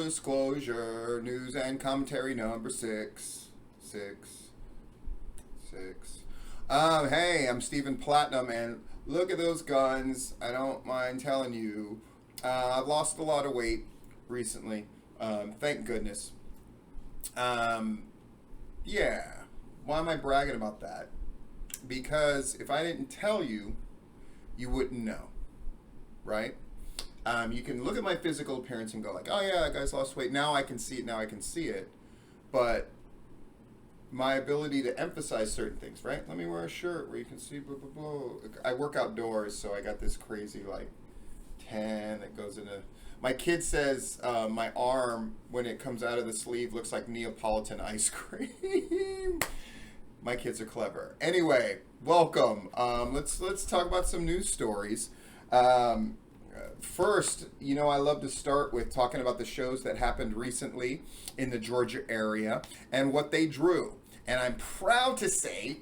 disclosure, news and commentary number six. Hey, I'm Stephen Platinum, and look at those guns. I don't mind telling you, I've lost a lot of weight recently. Thank goodness. Yeah. Why am I bragging about that? Because if I didn't tell you, you wouldn't know, right? You can look at my physical appearance and go like, oh yeah, that guy's lost weight. Now I can see it. But my ability to emphasize certain things, right? Let me wear a shirt where you can see blah, blah, blah. I work outdoors, so I got this crazy like tan that goes into... My kid says my arm, when it comes out of the sleeve, looks like Neapolitan ice cream. My kids are clever. Anyway, welcome. Let's talk about some news stories. First, I love to start with talking about the shows that happened recently in the Georgia area and what they drew. And I'm proud to say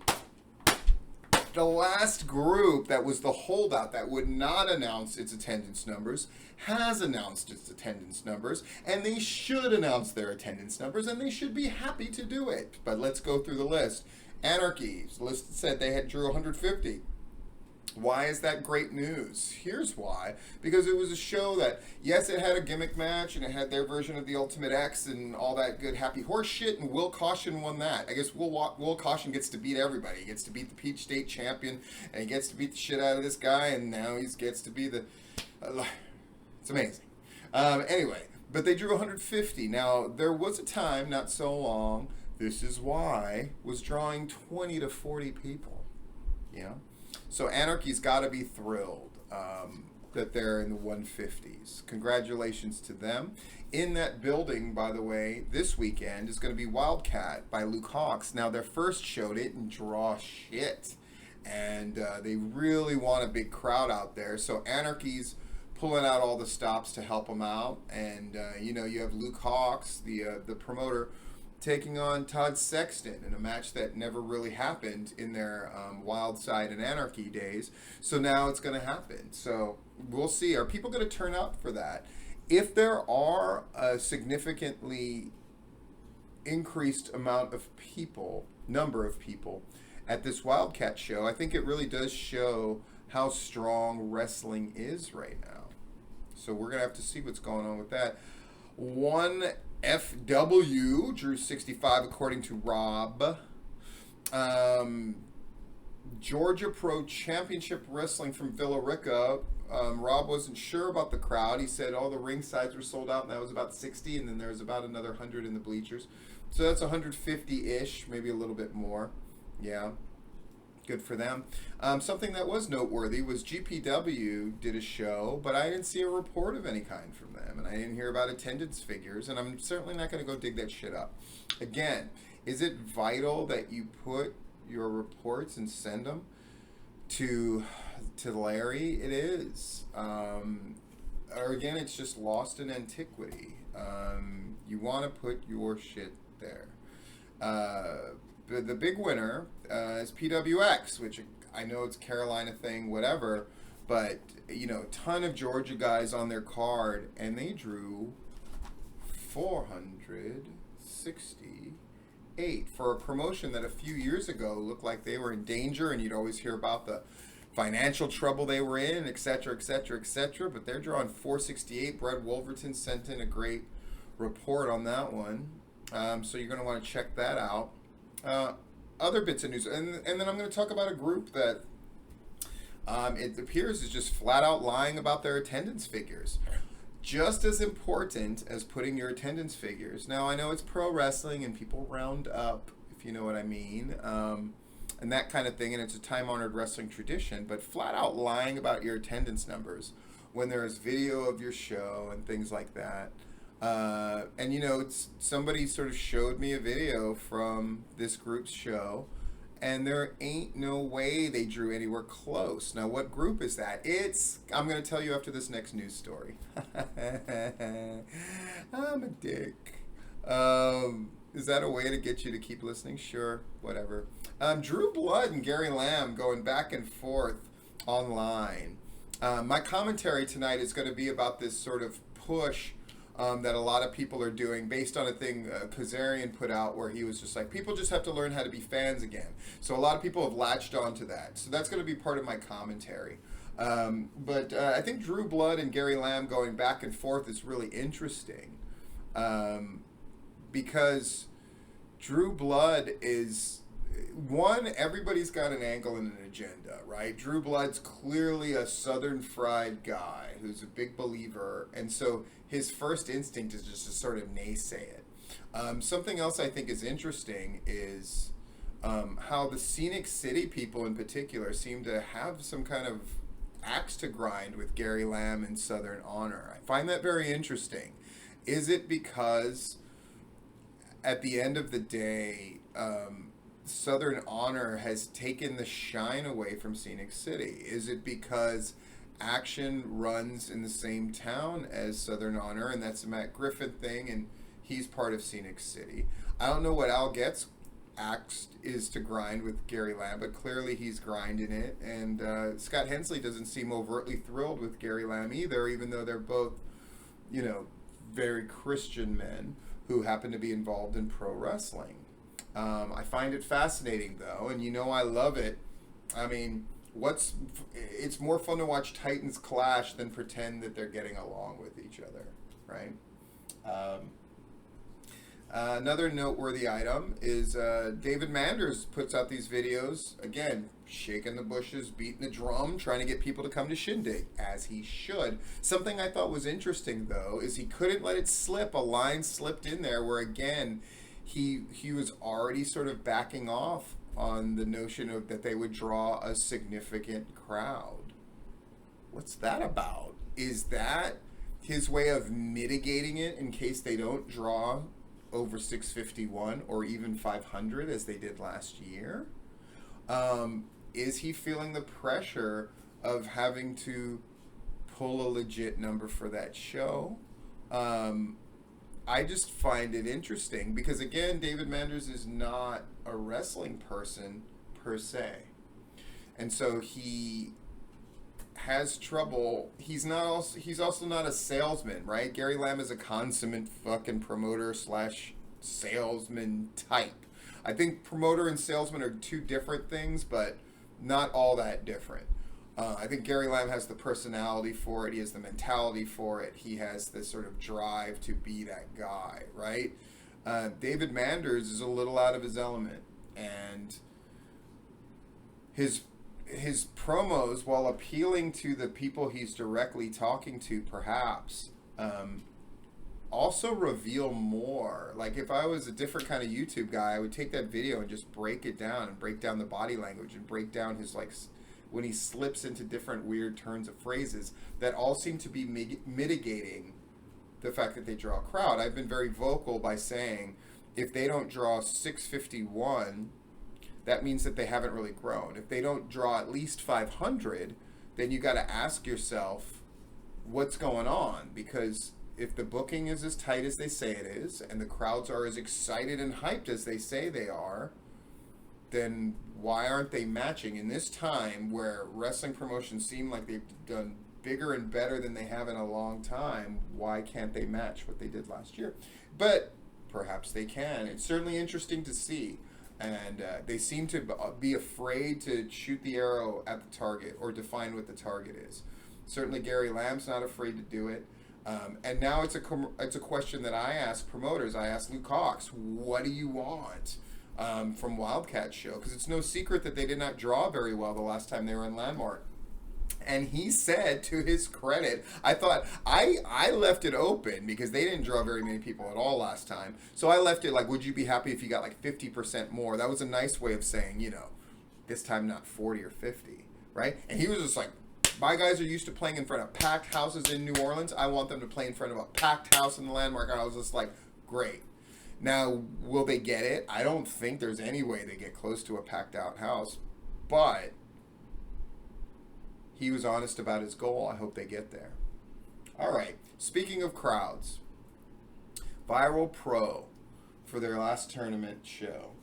the last group that was the holdout that would not announce its attendance numbers has announced its attendance numbers, and they should announce their attendance numbers, and they should be happy to do it. But let's go through the list. Anarchy's list said they had drew 150. Why is that great news? Here's why. Because it was a show that, yes, it had a gimmick match, and it had their version of the Ultimate X and all that good happy horse shit, and Will Caution won that. I guess Will Caution gets to beat everybody. He gets to beat the Peach State champion, and he gets to beat the shit out of this guy, and now he gets to be the... it's amazing. Anyway, but they drew 150. Now, there was a time, not so long, This Is Why was drawing 20 to 40 people, So Anarchy's got to be thrilled that they're in the 150s. Congratulations to them. In that building, by the way, this weekend is going to be Wildcat by Luke Hawks. Now, their first show didn't draw shit, and they really want a big crowd out there. So Anarchy's pulling out all the stops to help them out. And, you have Luke Hawks, the promoter, taking on Todd Sexton in a match that never really happened in their Wild Side and Anarchy days. So now it's going to happen. So we'll see. Are people going to turn out for that? If there are a significantly increased number of people at this Wildcat show, I think it really does show how strong wrestling is right now. So we're going to have to see what's going on with that. One FW drew 65 according to Rob. Georgia Pro Championship Wrestling from Villa Rica. Rob wasn't sure about the crowd. He said all the ring sides were sold out, and that was about 60, and then there was about another 100 in the bleachers. So that's 150-ish, maybe a little bit more. Yeah, good for them. Something that was noteworthy was GPW did a show, but I didn't see a report of any kind from them, and I didn't hear about attendance figures, and I'm certainly not going to go dig that shit up. Again, is it vital that you put your reports and send them to Larry? It is. Or again, it's just lost in antiquity. You want to put your shit there. The big winner is PWX, which I know it's a Carolina thing, whatever, but, a ton of Georgia guys on their card, and they drew 468 for a promotion that a few years ago looked like they were in danger, and you'd always hear about the financial trouble they were in, et cetera, but they're drawing 468. Brett Wolverton sent in a great report on that one, so you're going to want to check that out. Other bits of news, and then I'm going to talk about a group that it appears is just flat out lying about their attendance figures. Just as important as putting your attendance figures. Now, I know it's pro wrestling and people round up, if you know what I mean, and that kind of thing, and it's a time-honored wrestling tradition, but flat out lying about your attendance numbers when there's video of your show and things like that. And somebody sort of showed me a video from this group's show, and there ain't no way they drew anywhere close. Now, what group is that? I'm going to tell you after this next news story. I'm a dick. Is that a way to get you to keep listening? Sure, whatever. Drew Blood and Gary Lamb going back and forth online. My commentary tonight is going to be about this sort of push that a lot of people are doing based on a thing Kazarian put out where he was just like, people just have to learn how to be fans again. So a lot of people have latched onto that. So that's going to be part of my commentary. But I think Drew Blood and Gary Lamb going back and forth is really interesting, because Drew Blood is one, everybody's got an angle and an agenda, right? Drew Blood's clearly a Southern fried guy who's a big believer, and so his first instinct is just to sort of naysay it. Something else I think is interesting is how the Scenic City people in particular seem to have some kind of axe to grind with Gary Lamb and Southern Honor. I find that very interesting. Is it because at the end of the day, Southern Honor has taken the shine away from Scenic City? Is it because Action runs in the same town as Southern Honor, and that's a Matt Griffin thing, and he's part of Scenic City? I don't know what Al Getz' axe is to grind with Gary Lamb, but clearly he's grinding it, and Scott Hensley doesn't seem overtly thrilled with Gary Lamb either, even though they're both, very Christian men who happen to be involved in pro wrestling. I find it fascinating, though, and I love it. I mean, it's more fun to watch Titans clash than pretend that they're getting along with each other, right? Another noteworthy item is David Manders puts out these videos, again, shaking the bushes, beating the drum, trying to get people to come to Shindig, as he should. Something I thought was interesting, though, is he couldn't let it slip. A line slipped in there where, again, he was already sort of backing off on the notion of that they would draw a significant crowd. What's that about? Is that his way of mitigating it in case they don't draw over 651 or even 500 as they did last year? Is he feeling the pressure of having to pull a legit number for that show? I just find it interesting because, again, David Manders is not a wrestling person per se. And so he has trouble. He's also not a salesman, right? Gary Lamb is a consummate fucking promoter / salesman type. I think promoter and salesman are two different things, but not all that different. I think Gary Lamb has the personality for it. He has the mentality for it. He has this sort of drive to be that guy, right? David Manders is a little out of his element, and his promos, while appealing to the people he's directly talking to, perhaps, also reveal more. Like, if I was a different kind of YouTube guy, I would take that video and just break it down and break down the body language and break down his, when he slips into different weird turns of phrases that all seem to be mitigating the fact that they draw a crowd. I've been very vocal by saying if they don't draw 651, that means that they haven't really grown. If they don't draw at least 500, then you got to ask yourself what's going on, because if the booking is as tight as they say it is and the crowds are as excited and hyped as they say they are, then why aren't they matching? In this time where wrestling promotions seem like they've done bigger and better than they have in a long time, why can't they match what they did last year? But perhaps they can. It's certainly interesting to see. And they seem to be afraid to shoot the arrow at the target or define what the target is. Certainly Gary Lamb's not afraid to do it. And now it's a question that I ask promoters. I ask Luke Cox, what do you want from Wildcat Show? Because it's no secret that they did not draw very well the last time they were in Landmark. And he said, to his credit, I thought, I left it open because they didn't draw very many people at all last time. So I left it like, would you be happy if you got like 50% more? That was a nice way of saying, this time not 40 or 50, right? And he was just like, my guys are used to playing in front of packed houses in New Orleans. I want them to play in front of a packed house in the Landmark. And I was just like, great. Now, will they get it? I don't think there's any way they get close to a packed out house. But he was honest about his goal. I hope they get there. All right. Speaking of crowds, Viral Pro, for their last tournament show,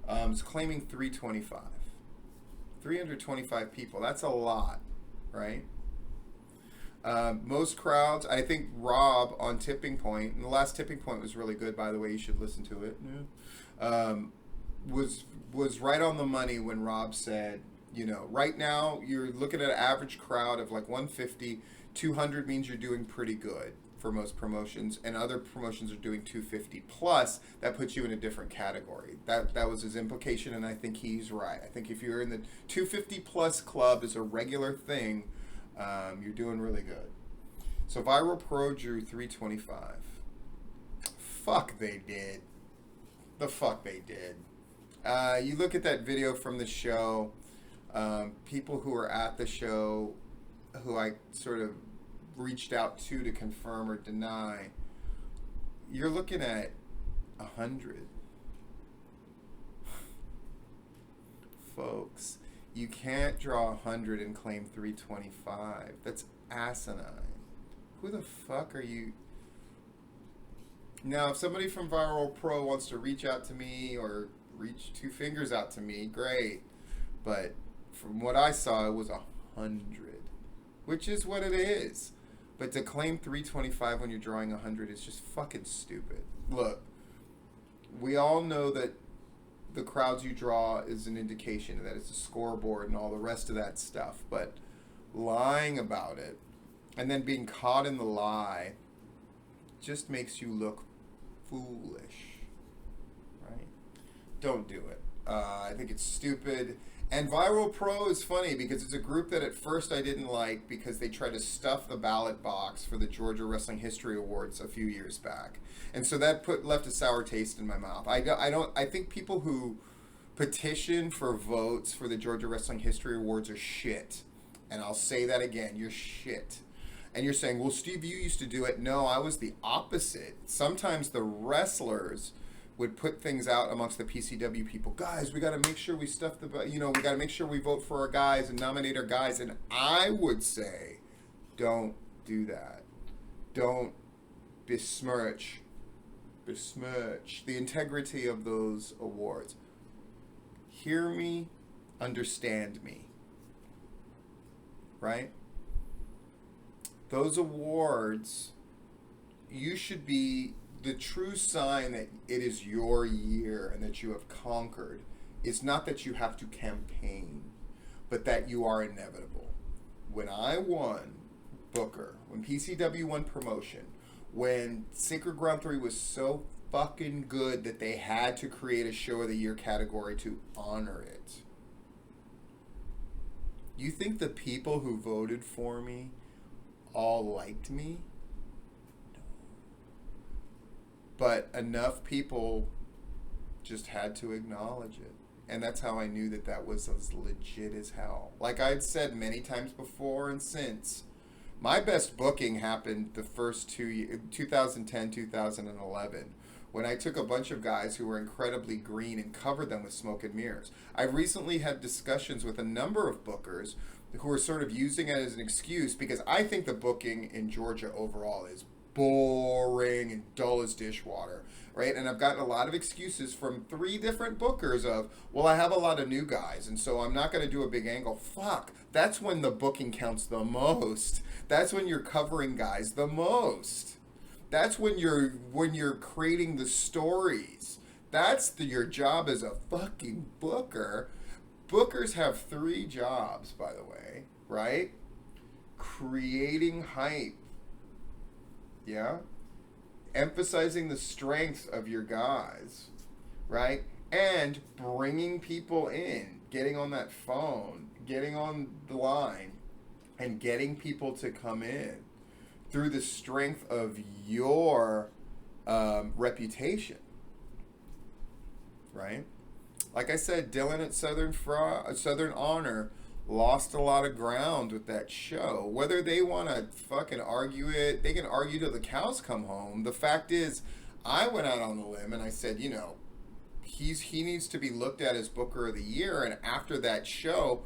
is claiming 325. 325 people. That's a lot, right? Most crowds, I think Rob on Tipping Point, and the last Tipping Point was really good, by the way. You should listen to it. Yeah. Was right on the money when Rob said, you know, right now you're looking at an average crowd of like 150, 200 means you're doing pretty good for most promotions, and other promotions are doing 250 plus. That puts you in a different category. That was his implication, and I think he's right. I think if you're in the 250 plus club as a regular thing, you're doing really good. So Viral Pro drew 325. Fuck they did. The fuck they did. You look at that video from the show, people who were at the show, who I sort of reached out to confirm or deny, you're looking at 100. Folks, you can't draw 100 and claim 325. That's asinine. Who the fuck are you? Now, if somebody from Viral Pro wants to reach out to me or reach two fingers out to me, great. But from what I saw, it was 100, which is what it is. But to claim 325 when you're drawing 100 is just fucking stupid. Look, we all know that the crowds you draw is an indication that it's a scoreboard and all the rest of that stuff. But lying about it and then being caught in the lie just makes you look foolish, right? Don't do it. I think it's stupid. And Viral Pro is funny because it's a group that at first I didn't like because they tried to stuff the ballot box for the Georgia Wrestling History Awards a few years back, and so that left a sour taste in my mouth. I think people who petition for votes for the Georgia Wrestling History Awards are shit, and I'll say that again. You're shit. And you're saying, well, Steve, you used to do it. No, I was the opposite. Sometimes the wrestlers would put things out amongst the PCW people. Guys, we got to make sure we stuff we got to make sure we vote for our guys and nominate our guys. And I would say, don't do that. Don't besmirch the integrity of those awards. Hear me, understand me. Right? Those awards, you should be the true sign that it is your year and that you have conquered. It's not that you have to campaign, but that you are inevitable. When I won Booker, when PCW won promotion, when Sacred Ground 3 was so fucking good that they had to create a Show of the Year category to honor it. You think the people who voted for me all liked me? But enough people just had to acknowledge it. And that's how I knew that that was as legit as hell. Like I'd said many times before and since, my best booking happened the first 2 years, 2010, 2011, when I took a bunch of guys who were incredibly green and covered them with smoke and mirrors. I recently had discussions with a number of bookers who are sort of using it as an excuse because I think the booking in Georgia overall is boring and dull as dishwater, right? And I've gotten a lot of excuses from 3 different bookers of, well, I have a lot of new guys, and so I'm not going to do a big angle. Fuck, that's when the booking counts the most. That's when you're covering guys the most. That's when you're creating the stories. That's your job as a fucking booker. Bookers have 3 jobs, by the way, right? Creating hype. Yeah? Emphasizing the strengths of your guys, right? And bringing people in, getting on that phone, getting on the line, and getting people to come in through the strength of your reputation, right? Like I said, Dylan at Southern Honor lost a lot of ground with that show. Whether they want to fucking argue it, they can argue till the cows come home. The fact is, I went out on the limb and I said, you know, he needs to be looked at as Booker of the Year. And after that show,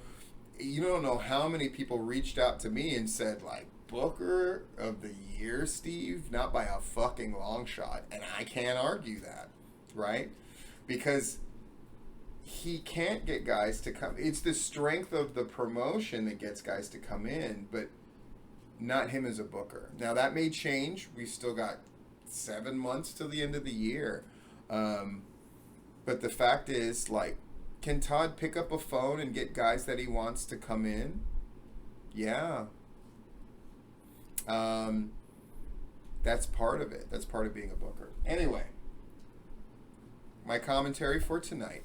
you don't know how many people reached out to me and said, like, Booker of the Year, Steve? Not by a fucking long shot. And I can't argue that, right? Because he can't get guys to come. It's the strength of the promotion that gets guys to come in, but not him as a booker. Now that may change. We still got 7 months till the end of the year. But the fact is, like, can Todd pick up a phone and get guys that he wants to come in? Yeah. That's part of it. That's part of being a booker. Anyway, my commentary for tonight.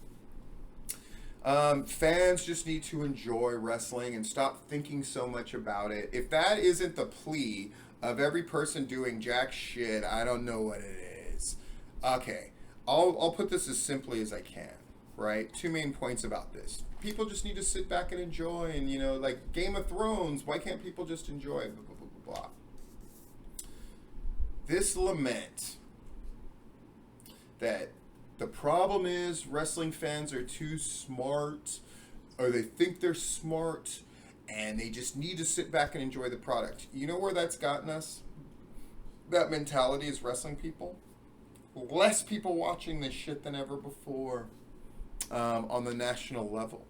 Fans just need to enjoy wrestling and stop thinking so much about it. If that isn't the plea of every person doing jack shit, I don't know what it is. Okay, I'll put this as simply as I can, right? 2 main points about this. People just need to sit back and enjoy, and, you know, like Game of Thrones, why can't people just enjoy? Blah, blah, blah, blah, blah. This lament that the problem is wrestling fans are too smart, or they think they're smart, and they just need to sit back and enjoy the product. You know where that's gotten us? That mentality is wrestling people. Less people watching this shit than ever before on the national level.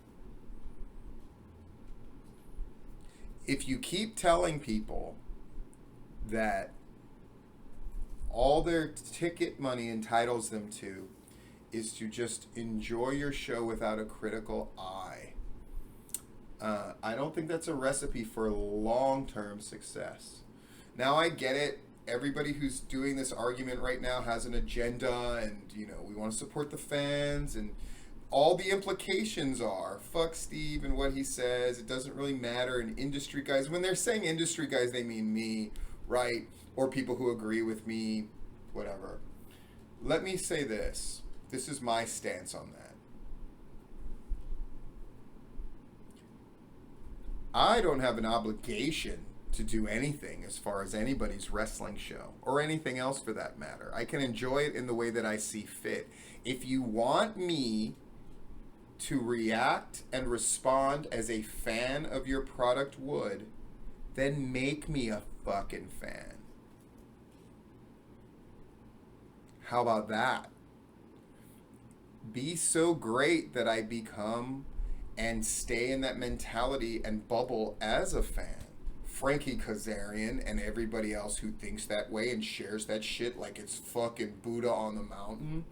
If you keep telling people that all their ticket money entitles them to is to just enjoy your show without a critical eye, I don't think that's a recipe for long-term success. Now, I get it. Everybody who's doing this argument right now has an agenda, and, you know, we want to support the fans, and all the implications are, fuck Steve and what he says, it doesn't really matter, and industry guys, when they're saying industry guys, they mean me, right? Or people who agree with me, whatever. Let me say this. This is my stance on that. I don't have an obligation to do anything as far as anybody's wrestling show, or anything else for that matter. I can enjoy it in the way that I see fit. If you want me to react and respond as a fan of your product would, then make me a fucking fan. How about that? Be so great that I become and stay in that mentality and bubble as a fan. Frankie Kazarian and everybody else who thinks that way and shares that shit like it's fucking Buddha on the mountain.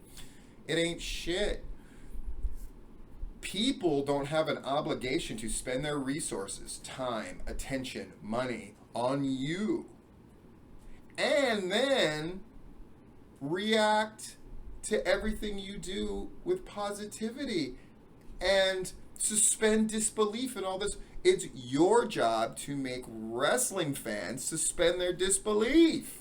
It ain't shit. People don't have an obligation to spend their resources, time, attention, money on you. And then react to everything you do with positivity and suspend disbelief and all this. It's your job to make wrestling fans suspend their disbelief.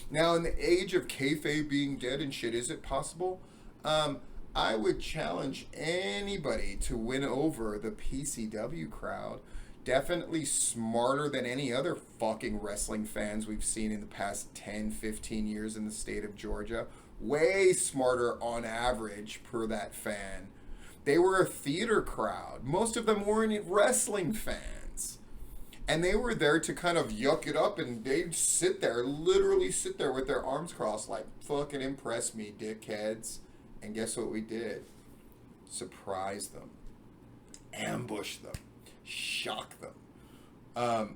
Now, in the age of kayfabe being dead and shit, is it possible? I would challenge anybody to win over the PCW crowd. Definitely smarter than any other fucking wrestling fans we've seen in the past 10, 15 years in the state of Georgia. Way smarter on average per that fan. They were a theater crowd. Most of them weren't wrestling fans. And they were there to kind of yuck it up, and they'd sit there, literally sit there with their arms crossed like, fucking impress me, dickheads. And guess what we did? Surprise them. Ambush them. Shock them.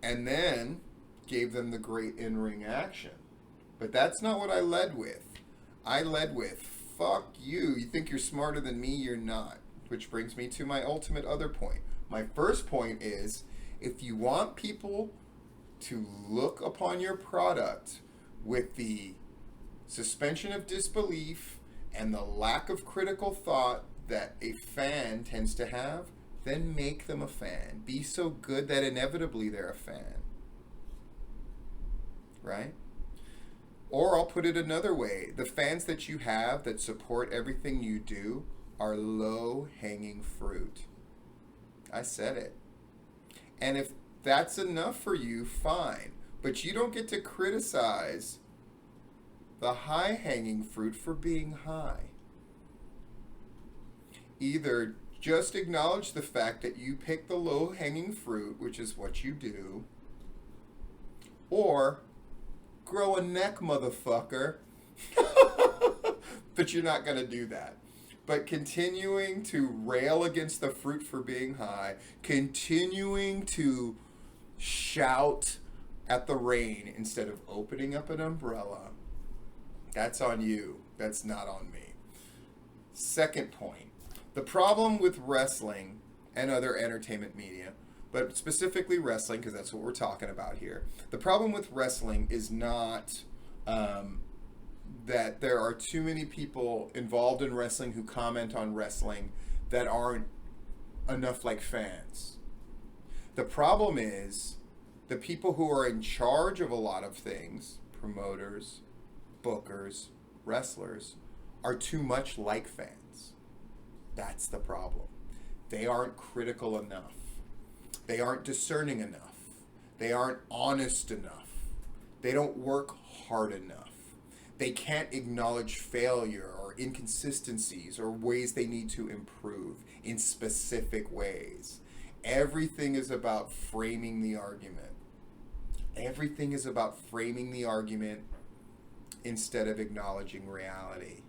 And then gave them the great in-ring action. But that's not what I led with. I led with, fuck you. You think you're smarter than me? You're not. Which brings me to my ultimate other point. My first point is, if you want people to look upon your product with the suspension of disbelief and the lack of critical thought that a fan tends to have, then make them a fan. Be so good that inevitably they're a fan. Right? Or I'll put it another way. The fans that you have that support everything you do are low-hanging fruit. I said it. And if that's enough for you, fine. But you don't get to criticize the high-hanging fruit for being high. Either just acknowledge the fact that you pick the low-hanging fruit, which is what you do, or grow a neck, motherfucker. But you're not going to do that. But continuing to rail against the fruit for being high, continuing to shout at the rain instead of opening up an umbrella, that's on you. That's not on me. Second point, the problem with wrestling and other entertainment media, but specifically wrestling, because that's what we're talking about here. The problem with wrestling is not that there are too many people involved in wrestling who comment on wrestling that aren't enough like fans. The problem is the people who are in charge of a lot of things, promoters, bookers, wrestlers, are too much like fans. That's the problem. They aren't critical enough. They aren't discerning enough. They aren't honest enough. They don't work hard enough. They can't acknowledge failure or inconsistencies or ways they need to improve in specific ways. Everything is about framing the argument. Everything is about framing the argument instead of acknowledging reality.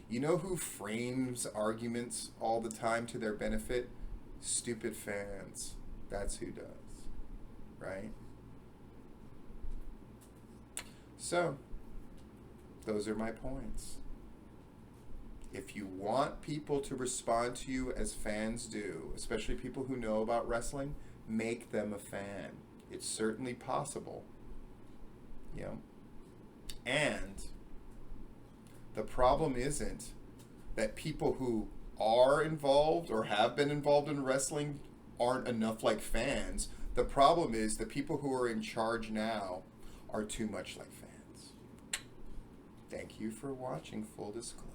You know who frames arguments all the time to their benefit? Stupid fans. That's who does. Right? So, those are my points. If you want people to respond to you as fans do, especially people who know about wrestling, make them a fan. It's certainly possible. You know? And the problem isn't that people who are involved or have been involved in wrestling aren't enough like fans. The problem is the people who are in charge now are too much like fans. Thank you for watching. Full disclosure.